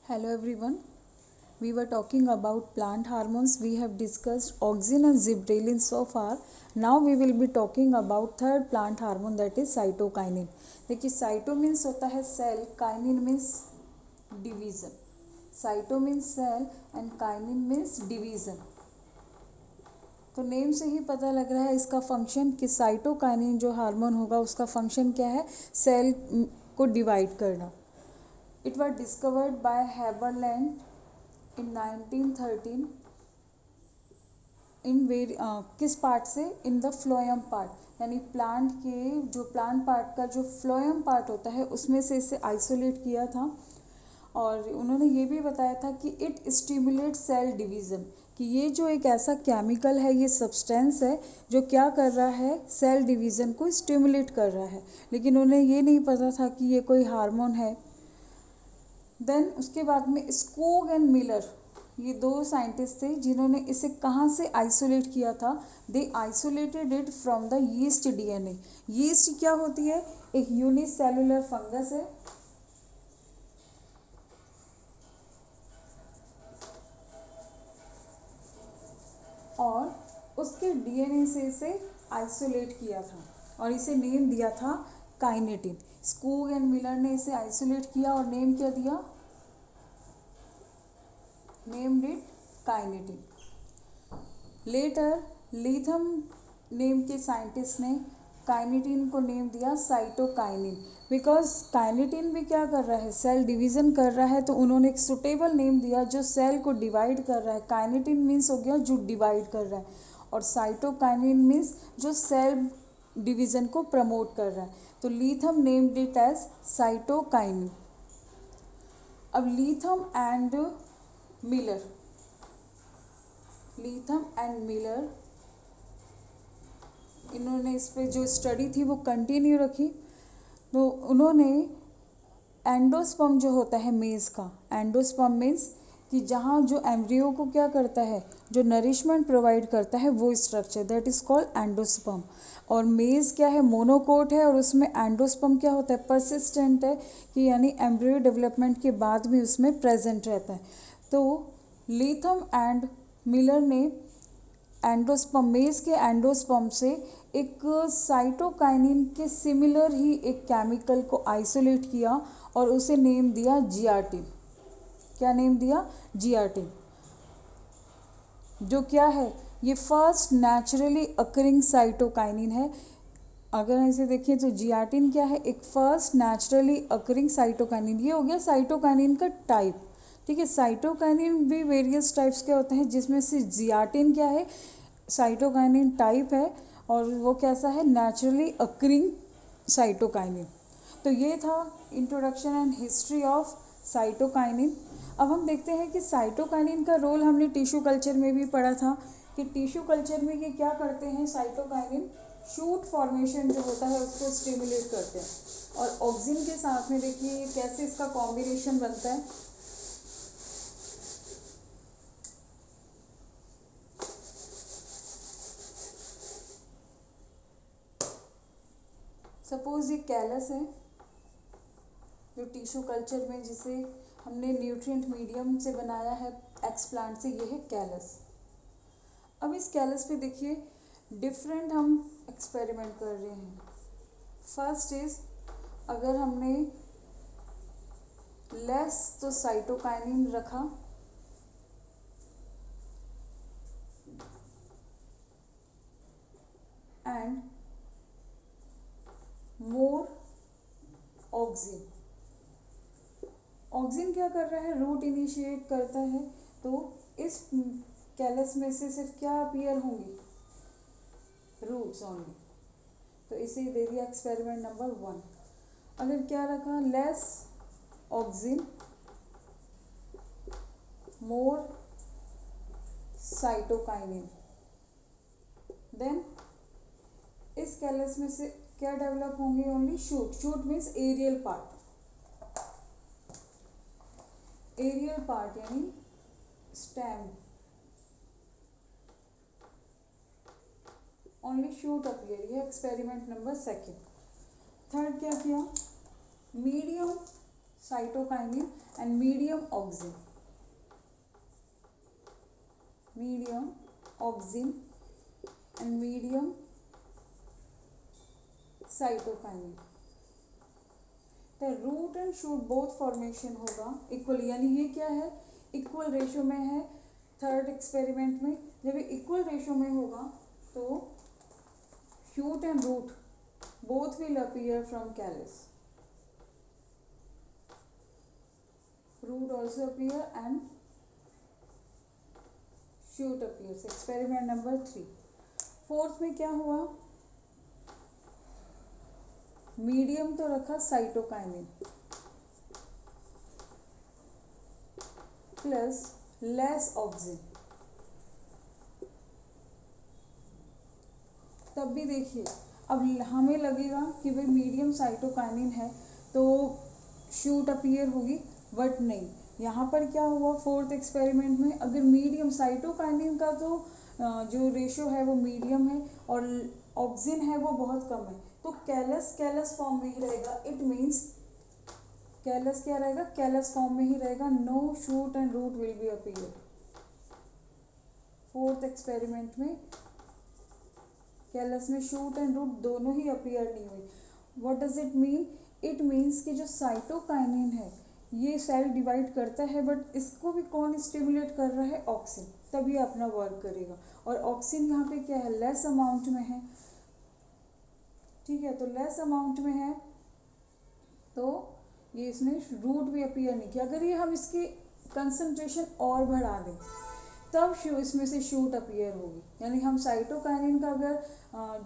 Hello everyone. We were talking about plant hormones. We have discussed auxin and gibberellin so far. Now we will be talking about third plant hormone, that is cytokinin. देखिए cyto means होता है cell, kinin means division. Cyto means cell and kinin means division. तो name से ही पता लग रहा है इसका फंक्शन कि साइटोकाइनिन जो हार्मोन होगा उसका फंक्शन क्या है, सेल को डिवाइड करना. It was discovered by Haberland in 1913 इन किस पार्ट से, इन द फ्लोएम पार्ट, यानी प्लांट के जो प्लांट पार्ट का जो फ्लोएम पार्ट होता है उसमें से इसे आइसोलेट किया था. और उन्होंने ये भी बताया था कि इट स्टिमुलेट सेल डिवीज़न, कि ये जो एक ऐसा केमिकल है, ये सब्सटेंस है जो क्या कर रहा है, सेल डिवीज़न को स्टिमुलेट कर रहा है. लेकिन उन्हें ये नहीं पता था कि ये कोई हार्मोन है. देन उसके बाद में स्कोग एंड मिलर, ये दो साइंटिस्ट थे जिन्होंने इसे कहाँ से आइसोलेट किया था. They isolated it from the yeast DNA. Yeast क्या होती है, एक यूनिसेलुलर फंगस है. और उसके डीएनए से इसे आइसोलेट किया था और इसे नेम दिया था काइनेटिन. स्कोग एंड मिलर ने इसे आइसोलेट किया और नेम क्या दिया, named it kinetin. Later Letham name के साइंटिस्ट ने काइनेटिन को नेम दिया साइटोकाइनिन. बिकॉज काइनेटिन भी क्या कर रहा है, सेल डिवीज़न कर रहा है, तो उन्होंने एक सुटेबल नेम दिया जो सेल को डिवाइड कर रहा है. काइनेटिन मीन्स हो गया जो डिवाइड कर रहा है, और साइटोकाइनिन मीन्स जो सेल डिवीज़न को प्रमोट कर रहा है. तो लीथम नेम्ड इट एज साइटोकाइनिन. अब लीथम एंड मिलर, लीथम एंड मिलर, इन्होंने इस पे जो स्टडी थी वो कंटिन्यू रखी. तो उन्होंने एंडोस्पर्म जो होता है मेज का, एंडोस्पर्म मीन्स कि जहाँ जो एम्ब्रियो को क्या करता है, जो नरिशमेंट प्रोवाइड करता है, वो structure, that is called endosperm. और मेज क्या है, मोनोकोट है, और उसमें एंडोस्पर्म क्या होता है, परसिस्टेंट है, कि यानी एम्ब्रियो डेवलपमेंट के बाद भी उसमें प्रेजेंट रहता है. तो लीथम एंड मिलर ने एंडोस्पर्म, मेज के एंडोस्पर्म से एक साइटोकाइनिन के सिमिलर ही एक केमिकल को आइसोलेट किया और उसे नेम दिया जियाटिन. क्या नेम दिया, जियाटिन. जो क्या है, ये फर्स्ट नेचुरली अकरिंग साइटोकाइनिन है. अगर इसे देखें तो जियाटिन क्या है, एक फर्स्ट नेचुरली अकरिंग साइटोकाइनिन. ये हो गया साइटोकाइनिन का टाइप. ठीक है, साइटोकाइनिन भी वेरियस टाइप्स के होते हैं, जिसमें से जियाटिन क्या है, साइटोकाइनिन टाइप है, और वो कैसा है, नेचुरली अकरिंग साइटोकाइनिन. तो ये था introduction and history of cytokinin. अब हम देखते हैं कि साइटोकाइनिन का रोल हमने टिश्यू कल्चर में भी पढ़ा था, कि टिश्यू कल्चर में ये क्या करते हैं, साइटोकाइनिन शूट फॉर्मेशन जो होता है उसको स्टिमुलेट करते हैं. और ऑक्सिन के साथ में देखिए कैसे इसका कॉम्बिनेशन बनता है. सपोज ये कैलस है जो टिश्यू कल्चर में, जिसे हमने न्यूट्रिएंट मीडियम से बनाया है एक्सप्लांट से, ये है कैलस. अब इस कैलस पे देखिए डिफरेंट हम एक्सपेरिमेंट कर रहे हैं. फर्स्ट इज, अगर हमने लेस तो साइटोकाइनिन रखा, एंड मोर ऑक्सिन. ऑक्सिन क्या कर रहा है, रूट इनिशिएट करता है. तो इस कैलस में से सिर्फ क्या अपीयर होंगी, रूट्स ओनली. तो इसे दे दिया एक्सपेरिमेंट नंबर 1. अगर क्या रखा, less auxin more cytokinin, then इस कैलस में से क्या डेवलप होंगे, only shoot. Shoot means aerial part, aerial part यानी स्टेम, ओनली शूट अपीयर. ये एक्सपेरिमेंट नंबर 2. थर्ड क्या किया, medium cytokinin and medium auxin. Medium auxin and medium cytokinin. तो root and shoot both formation होगा equal, यानी ये क्या है, इक्वल रेशो में है। थर्ड एक्सपेरिमेंट में जब ये इक्वल रेशो में होगा तो shoot and root both will appear from callus, root also appear and shoot appears. Experiment number 3. Fourth में क्या हुआ, मीडियम तो रखा साइटोकाइनिन प्लस लेस ऑक्सिन। तब भी देखिए अब हमें लगेगा कि भाई मीडियम साइटोकाइनिन है तो शूट अपीयर होगी, बट नहीं। यहाँ पर क्या हुआ फोर्थ एक्सपेरिमेंट में, अगर मीडियम साइटोकाइनिन का तो जो रेशो है वो मीडियम है और ऑक्सिन है वो बहुत कम है, तो कैलस फॉर्म में ही रहेगा। इट मीन्स कैलस क्या रहेगा, कैलस फॉर्म में ही रहेगा। No shoot and root will be appear. Fourth experiment में कैलस में शूट एंड रूट दोनों ही अपीयर नहीं हुई। What does it mean, it means कि जो साइटोकाइनिन है ये सेल डिवाइड करता है, बट इसको भी कौन स्टिमुलेट कर रहा है, ऑक्सिन, तभी अपना वर्क करेगा। और ऑक्सिन यहाँ पे क्या है, लेस अमाउंट में है, ठीक है, तो लेस अमाउंट में है तो ये इसने रूट भी अपीयर नहीं किया। अगर ये हम इसकी कंसंट्रेशन और बढ़ा दें तब इसमें से शूट अपीयर होगी, यानी हम साइटोकाइनिन का अगर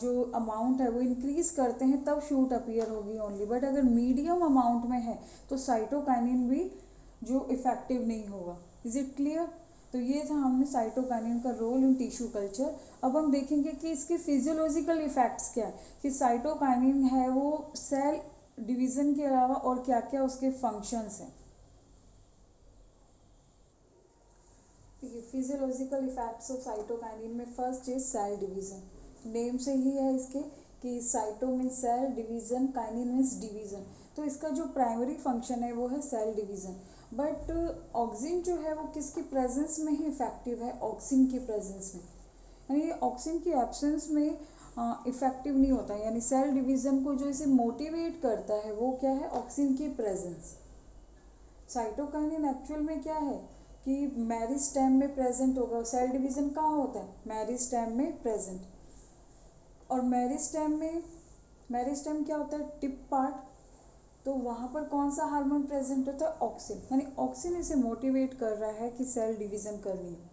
जो अमाउंट है वो इंक्रीज करते हैं तब शूट अपीयर होगी ओनली। बट अगर मीडियम अमाउंट में है तो साइटोकाइनिन भी जो इफेक्टिव नहीं होगा। Is it clear. तो ये था हमने साइटोकाइनिन का रोल इन टिश्यू कल्चर। अब हम देखेंगे कि इसके फिजियोलॉजिकल इफेक्ट्स क्या है, कि साइटोकाइनिन है वो सेल डिवीजन के अलावा और क्या क्या उसके फंक्शंस हैं। फिजियोलॉजिकल इफेक्ट्स ऑफ साइटोकाइनिन में first is cell division. Name से ही है इसके कि cyto means cell, division, kinin means division. तो इसका जो प्राइमरी फंक्शन है वो है सेल डिवीजन। बट ऑक्सिन जो है वो किसकी प्रेजेंस में ही इफेक्टिव है, ऑक्सिन की प्रेजेंस में, यानी ऑक्सिन की एब्सेंस में इफेक्टिव नहीं होता। यानी सेल डिवीजन को जो इसे मोटिवेट करता है वो क्या है, ऑक्सिन की प्रेजेंस। साइटोकाइनिन एक्चुअल में क्या है कि मेरिस्टेम में प्रेजेंट होगा। सेल डिवीजन कहाँ होता है, मेरिस्टेम में प्रेजेंट। और मेरिस्टेम क्या होता है, टिप पार्ट, तो वहाँ पर कौन सा हार्मोन प्रेजेंट होता है, ऑक्सिन। यानी ऑक्सिन इसे मोटिवेट कर रहा है कि सेल डिवीजन करनी है।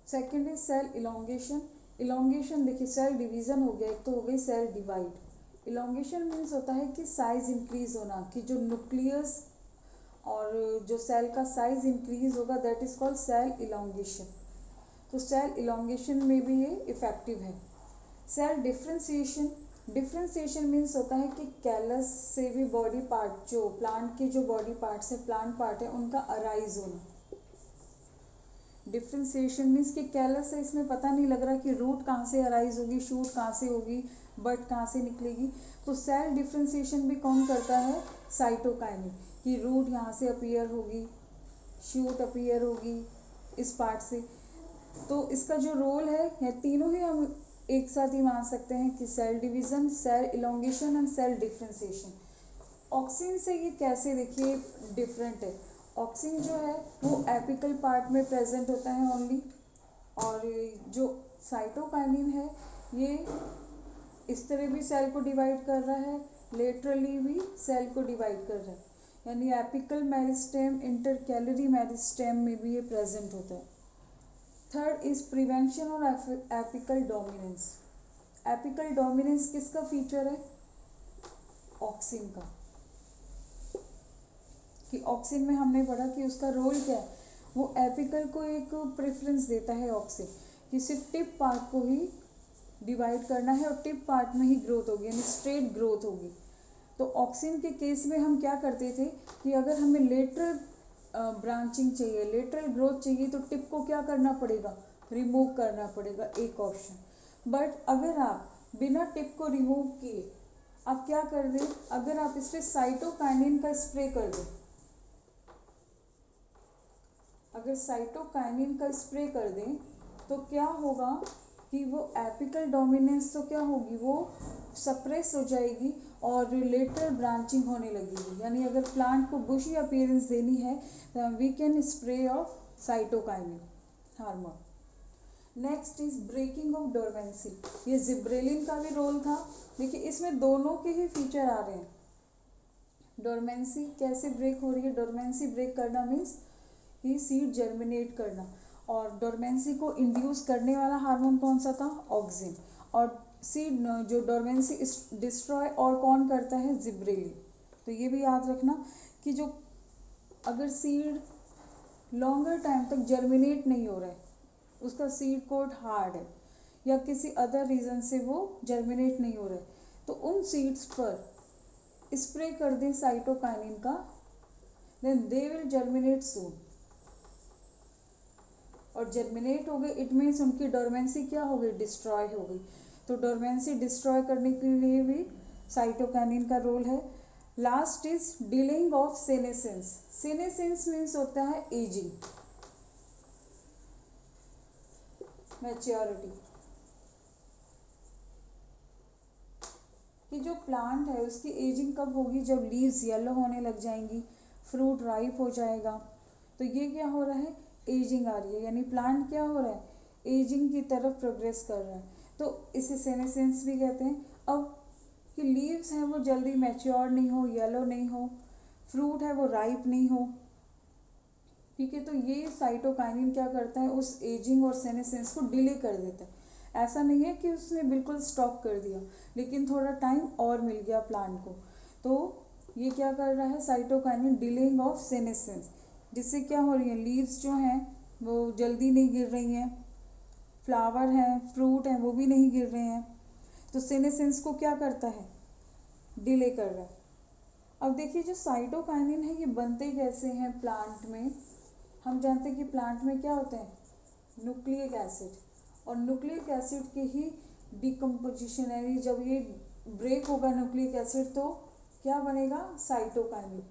Second is cell elongation. Elongation देखिए, सेल डिवीजन हो गया, एक तो हो गई सेल डिवाइड। इलोंगेशन मीन्स होता है कि साइज इंक्रीज होना, कि जो न्यूक्लियस और जो सेल का साइज इंक्रीज होगा, that is called cell elongation. तो सेल इलोंगेशन में भी ये इफेक्टिव है। सेल डिफ्रेंसिएशन, डिफ्रेंसिएशन मीन्स होता है कि कैलस से भी बॉडी पार्ट, जो प्लांट के जो बॉडी पार्ट्स है, प्लांट पार्ट है, उनका अराइज होना। डिफ्रेंसिएशन मीन्स कि कैलस से इसमें पता नहीं लग रहा कि रूट कहाँ से अराइज होगी, शूट कहाँ से होगी, बट कहाँ से निकलेगी। तो सेल डिफ्रेंसिएशन भी कौन करता है, साइटोकाइनिन, कि रूट यहाँ से अपीयर होगी, शूट अपीयर होगी इस पार्ट से। तो इसका जो रोल है, यह तीनों ही हम एक साथ ही मान सकते हैं कि cell division, cell elongation and cell differentiation. Auxin से ये कैसे देखिए डिफरेंट है। ऑक्सिन जो है वो एपिकल पार्ट में प्रेजेंट होता है ओनली, और जो साइटोकाइनिन है ये इस तरह भी सेल को डिवाइड कर रहा है, लेटरली भी सेल को डिवाइड कर रहा है, यानी एपिकल मेरिस्टेम, इंटरकैलरी मेरिस्टेम में भी ये प्रेजेंट होता है। थर्ड इज प्रिवेंशन और एपिकल डोमिनेंस। एपिकल डोमिनेंस किसका फीचर है, ऑक्सिन का। कि ऑक्सिन में हमने पढ़ा कि उसका रोल क्या है, वो एपिकल को एक प्रेफरेंस देता है ऑक्सिन, कि सिर्फ टिप पार्ट को ही डिवाइड करना है और टिप पार्ट में ही ग्रोथ होगी, यानी स्ट्रेट ग्रोथ होगी। तो ऑक्सिन के केस में हम क्या करते थे कि अगर हमें लेटरल ब्रांचिंग चाहिए, लेटरल ग्रोथ चाहिए, तो टिप को क्या करना पड़ेगा, रिमूव करना पड़ेगा, एक ऑप्शन। बट अगर आप बिना टिप को रिमूव किए आप क्या कर दें, अगर आप इस पर साइटोकाइनिन का स्प्रे कर दें, अगर साइटोकाइनिन का स्प्रे कर दें तो क्या होगा कि वो एपिकल डोमिनेंस तो क्या होगी, वो सप्रेस हो जाएगी और लेटर ब्रांचिंग होने लगेगी। यानी अगर प्लांट को बुशी अपीयरेंस देनी है तो we can spray of cytokinin hormone. Next is breaking of dormancy. ये जिब्रेलिन का भी रोल था। देखिए इसमें दोनों के ही फीचर आ रहे हैं। डोरमेंसी कैसे ब्रेक हो रही है, डोरमेंसी ब्रेक करना मीन्स कि सीड जर्मिनेट करना, और डोरमेंसी को इंड्यूस करने वाला हार्मोन कौन सा था, ऑक्सिन। और सीड जो डोरमेंसी डिस्ट्रॉय और कौन करता है, जिब्रेलिन। तो ये भी याद रखना कि जो अगर सीड लॉन्गर टाइम तक जर्मिनेट नहीं हो रहा है, उसका सीड कोट हार्ड है या किसी अदर रीज़न से वो जर्मिनेट नहीं हो रहा है, तो उन सीड्स पर स्प्रे कर दें साइटोकाइनिन का, देन दे विल जर्मिनेट सून। और जर्मिनेट हो गए इट मीन्स उनकी डोरमेंसी क्या हो गई, डिस्ट्रॉय हो गई। तो डोरमेंसी डिस्ट्रॉय करने के लिए भी साइटोकाइनिन का रोल है। Last is delaying of senescence. Senescence means होता है एजिंग, मैच्योरिटी, कि जो प्लांट है उसकी एजिंग कब होगी, जब लीव्स येलो होने लग जाएंगी, फ्रूट राइप हो जाएगा। तो ये क्या हो रहा है, एजिंग आ रही है, यानी प्लांट क्या हो रहा है, एजिंग की तरफ प्रोग्रेस कर रहा है। तो इसे सेनेसेंस भी कहते हैं। अब कि लीव्स हैं वो जल्दी मैच्योर नहीं हो, येलो नहीं हो, फ्रूट है वो राइप नहीं हो, ठीक है, तो ये साइटोकाइनिन क्या करता है, उस एजिंग और सेनेसेंस को डिले कर देता है। ऐसा नहीं है कि उसने बिल्कुल स्टॉप कर दिया, लेकिन थोड़ा टाइम और मिल गया प्लांट को। तो ये क्या कर रहा है, साइटोकाइनिन डिलेइंग ऑफ सेनेसेंस, जिससे क्या हो रही है, लीव्स जो हैं वो जल्दी नहीं गिर रही हैं, फ्लावर हैं, फ्रूट हैं, वो भी नहीं गिर रहे हैं। तो सेनेसेंस को क्या करता है, डिले कर रहा है। अब देखिए जो साइटोकाइनिन है ये बनते कैसे हैं प्लांट में। हम जानते हैं कि प्लांट में क्या होते हैं, न्यूक्लिक एसिड, और न्यूक्लिक एसिड के ही डिकम्पोजिशन, यानी जब ये ब्रेक होगा न्यूक्लिक एसिड तो क्या बनेगा, साइटोकाइनिन।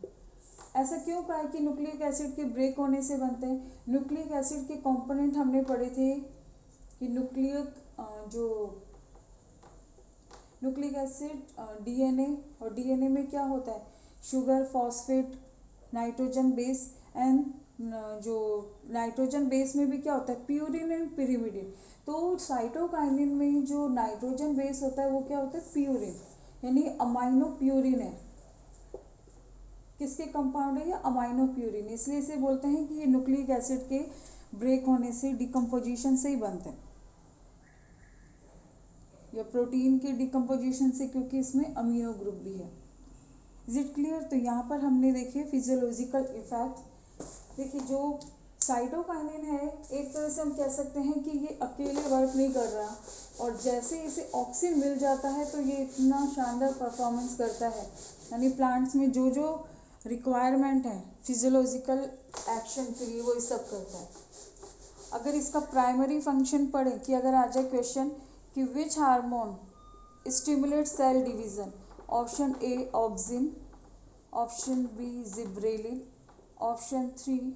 ऐसा क्यों कहा है कि न्यूक्लिक एसिड के ब्रेक होने से बनते हैं। न्यूक्लिक एसिड के कंपोनेंट हमने पढ़े थे कि न्यूक्लिक एसिड डीएनए, और डीएनए में क्या होता है, sugar, phosphate, nitrogen base, and जो नाइट्रोजन बेस में भी क्या होता है, प्यूरिन एंड पिरिमिडिन। तो साइटोकाइनिन में जो नाइट्रोजन बेस होता है वो क्या होता है, प्यूरिन, यानी अमाइनो प्यूरिन है। किसके कंपाउंड है ये, अमाइनो प्यूरिन, इसलिए इसे बोलते हैं कि ये न्यूक्लिक एसिड के ब्रेक होने से, डिकम्पोजिशन से ही बनते हैं, या प्रोटीन के डिकम्पोजिशन से, क्योंकि इसमें अमीनो ग्रुप भी है। Is it clear. तो यहाँ पर हमने देखिए फिजियोलॉजिकल इफेक्ट। देखिए जो साइटोकाइनिन है एक तरह से हम कह सकते हैं कि ये अकेले वर्क नहीं कर रहा, और जैसे इसे ऑक्सीजन मिल जाता है तो ये इतना शानदार परफॉर्मेंस करता है, यानी प्लांट्स में जो जो रिक्वायरमेंट है फिजियोलॉजिकल एक्शन के लिए वो ये सब करता है। अगर इसका प्राइमरी फंक्शन पढ़ें कि अगर आ जाए क्वेश्चन कि which hormone stimulate cell division, option A auxin, option B gibberellin, option 3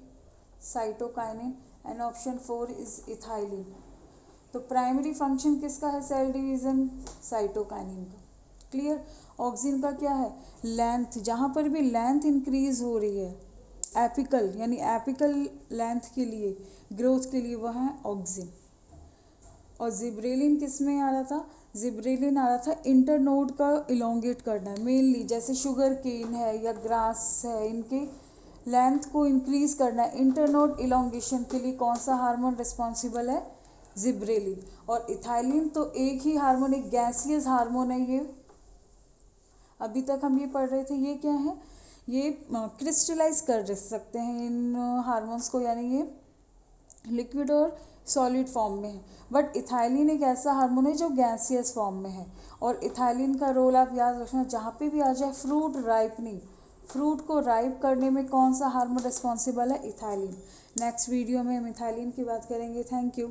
cytokinin, and option 4 is ethylene. तो प्राइमरी फंक्शन किसका है, सेल डिवीज़न, साइटोकाइनिन का। क्लियर। ऑक्सिन का क्या है, लेंथ, जहाँ पर भी लेंथ इंक्रीज हो रही है एपिकल, यानी एपिकल लेंथ के लिए, ग्रोथ के लिए, वह है ऑक्सिन। और जिब्रेलिन किस में आ रहा था, जिब्रेलिन आ रहा था इंटरनोड का इलोंगेट करना है, मेनली जैसे शुगर केन है या ग्रास है, इनके लेंथ को इंक्रीज करना है। इंटरनोड इलोंगेशन के लिए कौन सा हार्मोन रिस्पॉन्सिबल है, जिब्रेलिन। और इथाइलिन तो एक ही हार्मोन, एक गैसियस हार्मोन है, ये अभी तक हम ये पढ़ रहे थे। ये क्या है, ये क्रिस्टलाइज कर सकते हैं इन हार्मोन्स को, यानी ये लिक्विड और सॉलिड फॉर्म में है। बट इथाइलिन एक ऐसा हार्मोन है जो गैसियस फॉर्म में है। और इथाइलिन का रोल आप याद रखना, जहाँ पे भी आ जाए फ्रूट राइपनिंग, फ्रूट को राइप करने में कौन सा हार्मोन रिस्पॉन्सिबल है, इथाइलिन। नेक्स्ट वीडियो में हम इथाइलिन की बात करेंगे। Thank you.